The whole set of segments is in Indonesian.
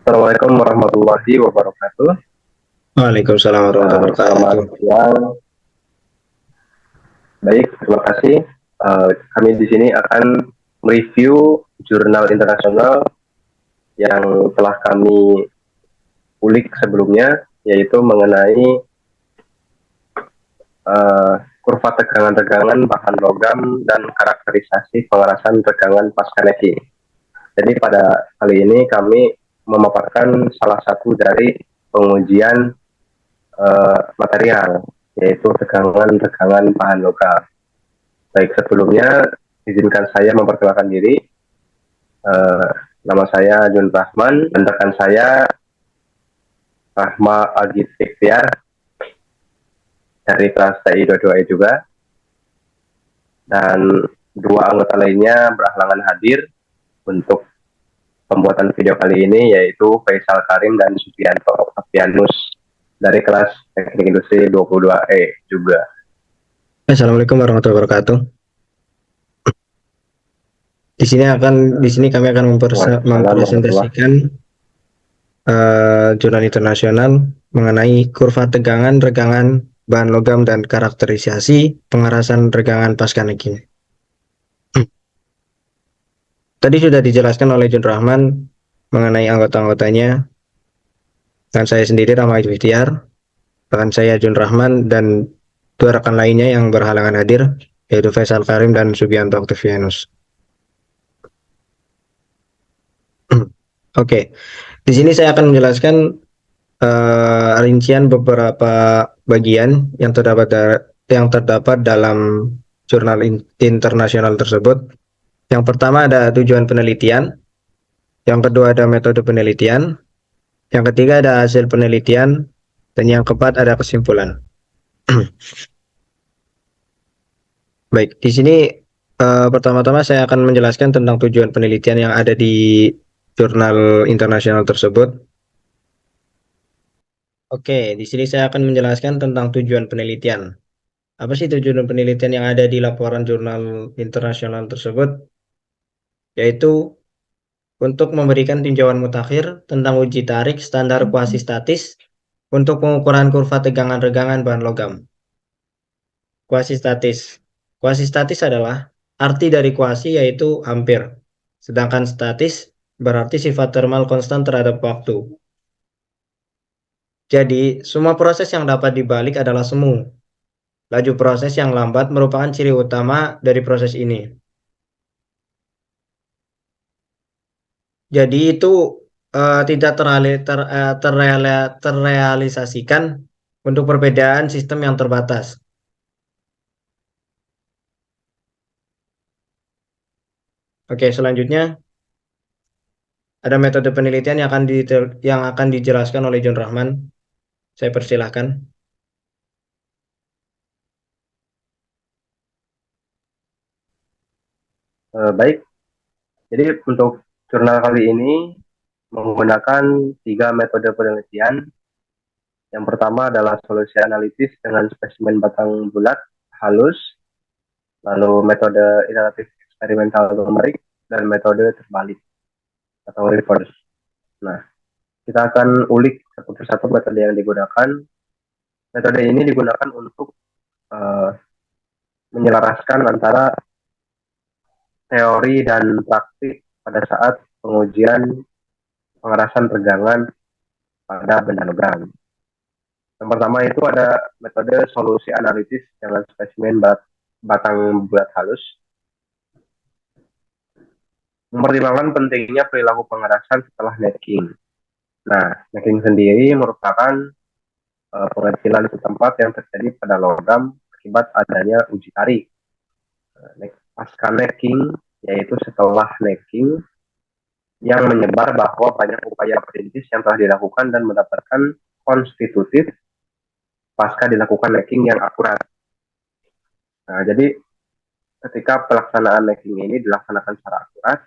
Assalamualaikum warahmatullahi wabarakatuh. Waalaikumsalam warahmatullahi Selamat wabarakatuh. siang. Baik, terima kasih. Kami di sini akan mereview jurnal internasional yang telah kami ulik sebelumnya, yaitu mengenai kurva tegangan-tegangan bahan logam dan karakterisasi pengerasan tegangan pasca necking. Jadi pada kali ini kami memaparkan salah satu dari pengujian material, yaitu tegangan-tegangan bahan logam. Baik, sebelumnya izinkan saya memperkenalkan diri. Uh, Nama saya Jun Rahman dan rekan saya Rahma Agit Ikhtiar dari kelas TI 22E juga. Dan dua anggota lainnya berhalangan hadir untuk pembuatan video kali ini, yaitu Faisal Karim dan Supianto Apianus dari kelas Teknik Industri 22E juga. Assalamualaikum warahmatullahi wabarakatuh. Di sini kami akan mempresentasikan jurnal internasional mengenai kurva tegangan, regangan bahan logam dan karakterisasi pengerasan regangan pasca necking. Tadi sudah dijelaskan oleh Jun Rahman mengenai anggota-anggotanya, dan saya sendiri Rahma Ikhtiar, rekan saya Jun Rahman dan dua rekan lainnya yang berhalangan hadir, yaitu Faisal Karim dan Subianto Octavianus. Oke, di sini saya akan menjelaskan rincian beberapa bagian yang terdapat dalam jurnal internasional tersebut. Yang pertama ada tujuan penelitian, yang kedua ada metode penelitian, yang ketiga ada hasil penelitian, dan yang keempat ada kesimpulan. Baik, di sini pertama-tama saya akan menjelaskan tentang tujuan penelitian yang ada di jurnal internasional tersebut. Oke, di sini saya akan menjelaskan tentang tujuan penelitian. Apa sih tujuan penelitian yang ada di laporan jurnal internasional tersebut? Yaitu untuk memberikan tinjauan mutakhir tentang uji tarik standar kuasistatis untuk pengukuran kurva tegangan regangan bahan logam. Kuasistatis. Kuasistatis adalah arti dari kuasi yaitu hampir. Sedangkan statis berarti sifat termal konstan terhadap waktu. Jadi, semua proses yang dapat dibalik adalah semu. Laju proses yang lambat merupakan ciri utama dari proses ini. Jadi itu tidak terrealisasikan untuk perbedaan sistem yang terbatas. Oke, selanjutnya ada metode penelitian yang akan dijelaskan oleh John Rahman. Saya persilahkan. Baik, jadi untuk jurnal kali ini menggunakan 3 metode penelitian. Yang pertama adalah solusi analitis dengan spesimen batang bulat halus, lalu metode iteratif eksperimental numerik, dan metode terbalik atau reverse. Nah, kita akan ulik satu persatu metode yang digunakan. Metode ini digunakan untuk uh, menyelaraskan antara teori dan praktik pada saat pengujian pengerasan tegangan pada benda logam. Yang pertama itu ada metode solusi analitis dengan spesimen batang bulat halus. Mempertimbangkan pentingnya perilaku pengerasan setelah necking. Nah, necking sendiri merupakan pengecilan setempat yang terjadi pada logam akibat adanya uji tarik. Pasca necking, yaitu setelah necking, yang menyebar bahwa banyak upaya perintis yang telah dilakukan dan mendapatkan konstitutif pasca dilakukan necking yang akurat. Nah, jadi ketika pelaksanaan necking ini dilaksanakan secara akurat,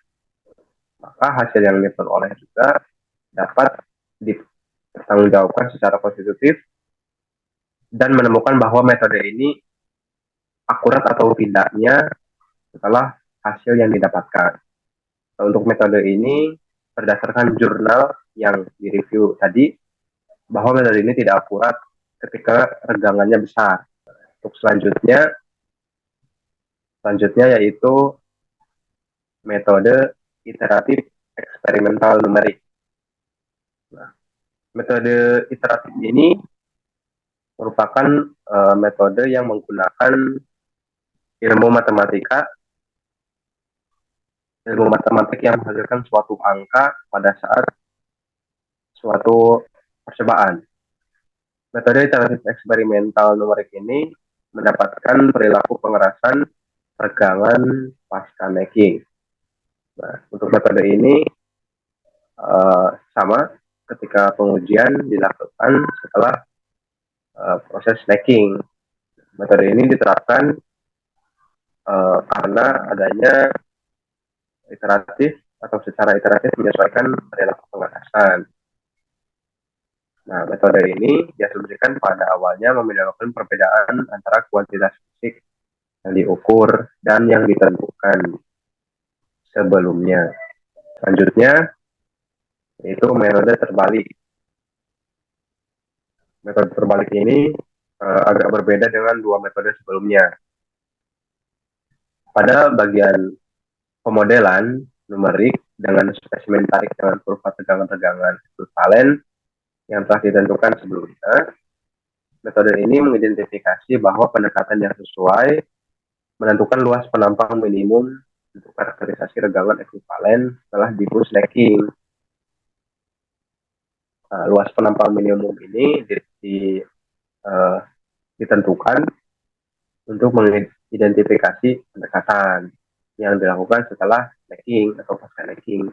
maka hasil yang diperoleh juga dapat dipertanggungjawabkan secara konstitutif dan menemukan bahwa metode ini akurat atau tidaknya setelah hasil yang didapatkan. Nah, untuk metode ini berdasarkan jurnal yang direview tadi, bahwa metode ini tidak akurat ketika regangannya besar. Untuk selanjutnya yaitu metode iteratif eksperimental numerik. Nah, metode iteratif ini merupakan metode yang menggunakan ilmu matematik yang menghasilkan suatu angka pada saat suatu percobaan. Metode iteratif eksperimental numerik ini mendapatkan perilaku pengerasan regangan pasca necking. Nah, untuk metode ini sama ketika pengujian dilakukan setelah proses necking. Metode ini diterapkan karena adanya iteratif atau secara iteratif menyesuaikan perilaku pengerasan. Nah, metode ini diasumsikan pada awalnya meminimalkan perbedaan antara kuantitas fisik yang diukur dan yang ditentukan sebelumnya. Selanjutnya, yaitu metode terbalik. Metode terbalik ini agak berbeda dengan dua metode sebelumnya. Pada bagian pemodelan numerik dengan spesimen tarik dengan kurva tegangan-tegangan ekvivalen yang telah ditentukan sebelumnya, metode ini mengidentifikasi bahwa pendekatan yang sesuai menentukan luas penampang minimum untuk karakterisasi regangan ekvivalen setelah diffuse necking. Nah, luas penampang minimum ini ditentukan untuk mengidentifikasi pendekatan yang dilakukan setelah necking atau pasca necking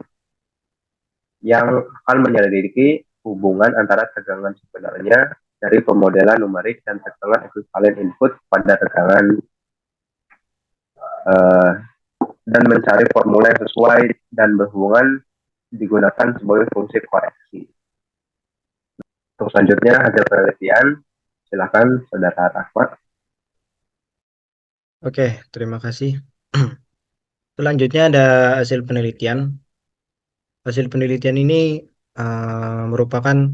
yang akan menyelidiki hubungan antara tegangan sebenarnya dari pemodelan numerik dan tegangan ekvivalen input pada tegangan dan mencari formula yang sesuai dan berhubungan digunakan sebagai fungsi koreksi. Untuk selanjutnya hasil penelitian, silakan Saudara Rahmat. Oke, terima kasih. Selanjutnya ada hasil penelitian. Hasil penelitian ini merupakan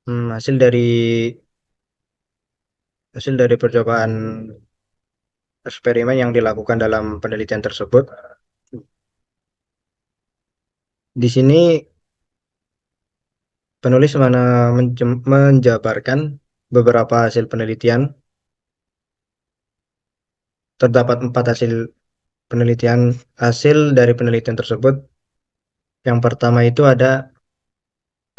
hasil dari percobaan eksperimen yang dilakukan dalam penelitian tersebut. Di sini penulis menjabarkan beberapa hasil penelitian. Terdapat 4 hasil dari penelitian tersebut. Yang pertama itu ada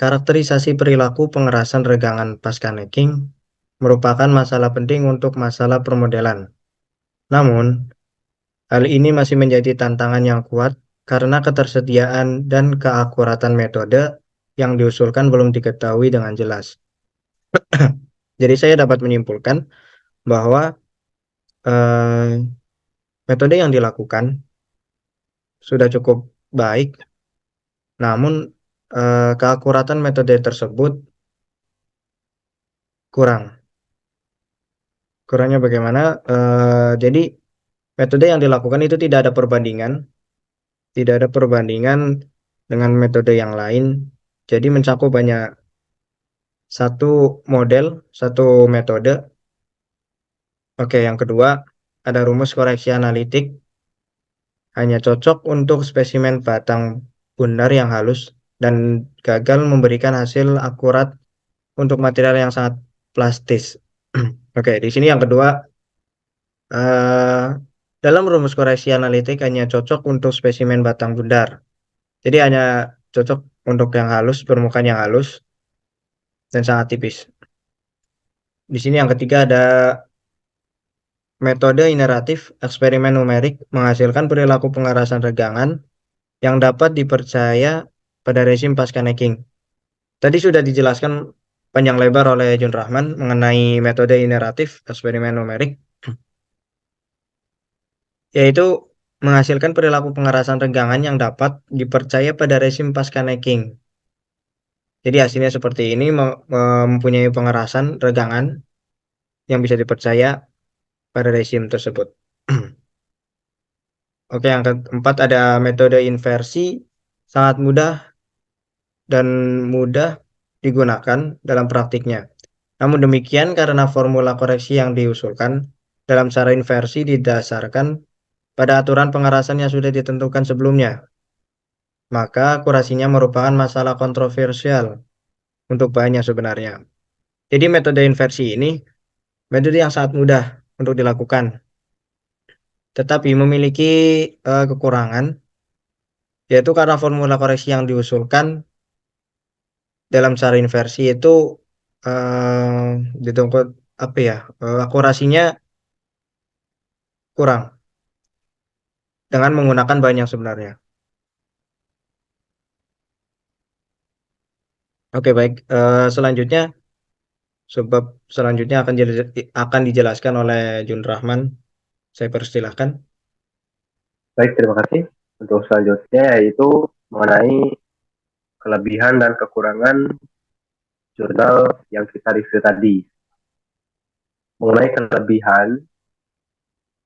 karakterisasi perilaku pengerasan regangan pasca necking merupakan masalah penting untuk masalah permodelan. Namun, hal ini masih menjadi tantangan yang kuat karena ketersediaan dan keakuratan metode yang diusulkan belum diketahui dengan jelas. Jadi saya dapat menyimpulkan bahwa metode yang dilakukan sudah cukup baik, namun keakuratan metode tersebut kurang. Kurangnya bagaimana? Jadi metode yang dilakukan itu tidak ada perbandingan dengan metode yang lain. Jadi mencakup hanya satu model, satu metode. Oke, yang kedua ada rumus koreksi analitik hanya cocok untuk spesimen batang bundar yang halus dan gagal memberikan hasil akurat untuk material yang sangat plastis. Oke, di sini yang kedua, dalam rumus koreksi analitik hanya cocok untuk spesimen batang bundar. Jadi hanya cocok untuk yang halus, permukaan yang halus dan sangat tipis. Di sini yang ketiga ada metode iteratif eksperimen numerik menghasilkan perilaku pengerasan regangan yang dapat dipercaya pada rezim pasca necking. Tadi sudah dijelaskan panjang lebar oleh Jun Rahman mengenai metode iteratif eksperimen numerik, yaitu menghasilkan perilaku pengerasan regangan yang dapat dipercaya pada rezim pasca necking. Jadi hasilnya seperti ini, mempunyai pengerasan regangan yang bisa dipercaya pada rezim tersebut. Oke, yang keempat ada metode inversi, sangat mudah dan mudah digunakan dalam praktiknya. Namun demikian, karena formula koreksi yang diusulkan dalam cara inversi didasarkan pada aturan pengerasan yang sudah ditentukan sebelumnya, maka akurasinya merupakan masalah kontroversial untuk banyak sebenarnya. Jadi metode inversi ini metode yang sangat mudah untuk dilakukan, tetapi memiliki kekurangan, yaitu karena formula koreksi yang diusulkan dalam cara inversi itu eh dituntut apa ya, akurasinya kurang dengan menggunakan banyak sebenarnya. Oke, baik. Selanjutnya, sebab selanjutnya akan dijelaskan oleh Jun Rahman. Saya persilahkan. Baik, terima kasih. Untuk selanjutnya yaitu mengenai kelebihan dan kekurangan jurnal yang kita review tadi. Mengenai kelebihan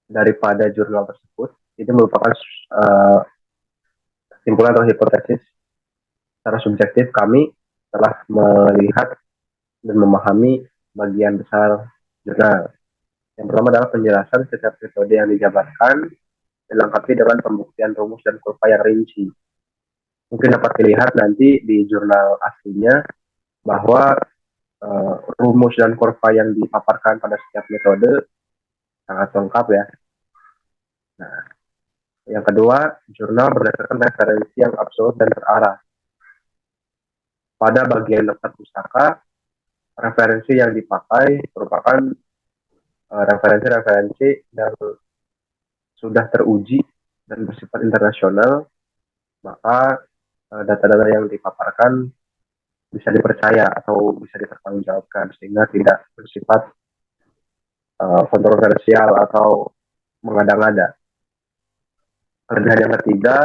daripada jurnal tersebut, itu merupakan kesimpulan atau hipotesis secara subjektif kami telah melihat dan memahami bagian besar jurnal. Yang pertama adalah penjelasan setiap metode yang dijabarkan dilengkapi dengan pembuktian rumus dan kurva yang rinci. Mungkin dapat dilihat nanti di jurnal aslinya bahwa rumus dan kurva yang dipaparkan pada setiap metode sangat lengkap ya. Nah, yang kedua, jurnal berdasarkan referensi yang absolut dan terarah. Pada bagian daftar pustaka, referensi yang dipakai merupakan referensi-referensi yang sudah teruji dan bersifat internasional, maka data-data yang dipaparkan bisa dipercaya atau bisa dipertanggungjawabkan sehingga tidak bersifat kontroversial atau mengada-ngada. Kelebihan yang ketiga,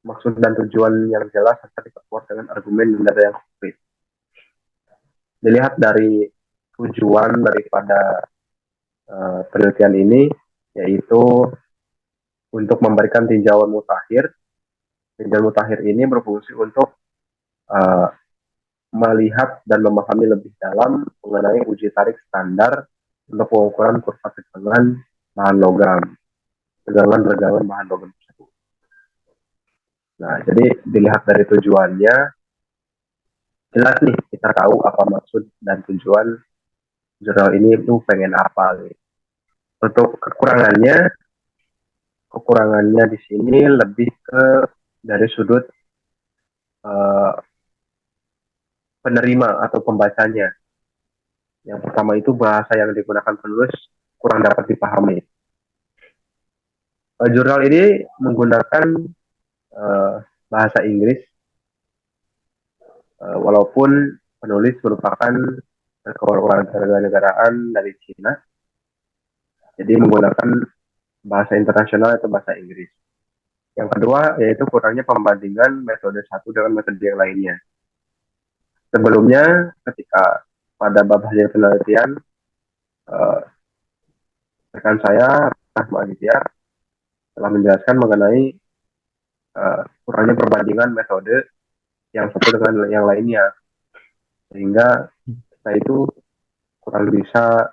maksud dan tujuan yang jelas serta diperkuat dengan argumen dan data yang konkret. Dilihat dari tujuan daripada penelitian ini, yaitu untuk memberikan tinjauan mutakhir. Tinjauan mutakhir ini berfungsi untuk melihat dan memahami lebih dalam mengenai uji tarik standar untuk pengukuran kurva tegangan bahan logam, tegangan bahan logam tersebut. Nah, jadi dilihat dari tujuannya, jelas nih kita tahu apa maksud dan tujuan jurnal ini itu pengen apa. Nih. Untuk kekurangannya di sini lebih ke dari sudut penerima atau pembacanya. Yang pertama itu bahasa yang digunakan penulis kurang dapat dipahami. Jurnal ini menggunakan bahasa Inggris, walaupun penulis merupakan kewarganegaraan dari Cina, jadi menggunakan bahasa internasional atau bahasa Inggris. Yang kedua yaitu kurangnya pembandingan metode satu dengan metode yang lainnya. Sebelumnya ketika pada bab hasil penelitian, rekan saya Rahma Aditya telah menjelaskan mengenai kurangnya perbandingan metode yang satu dengan yang lainnya, sehingga kita itu kurang bisa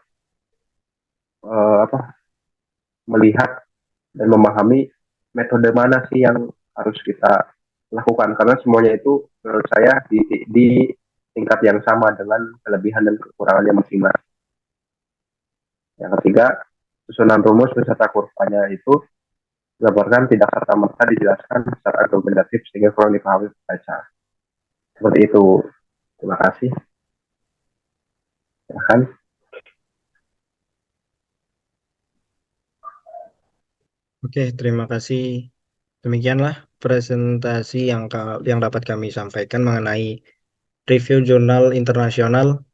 melihat dan memahami metode mana sih yang harus kita lakukan, karena semuanya itu menurut saya di tingkat yang sama dengan kelebihan dan kekurangannya masing-masing. Yang ketiga, susunan rumus beserta kurvanya itu dilaporkan tidak serta-merta dijelaskan secara argumentatif sehingga kurang dipahami pembaca. Seperti itu. Terima kasih. Silahkan. Oke, terima kasih. Demikianlah presentasi yang dapat kami sampaikan mengenai review jurnal internasional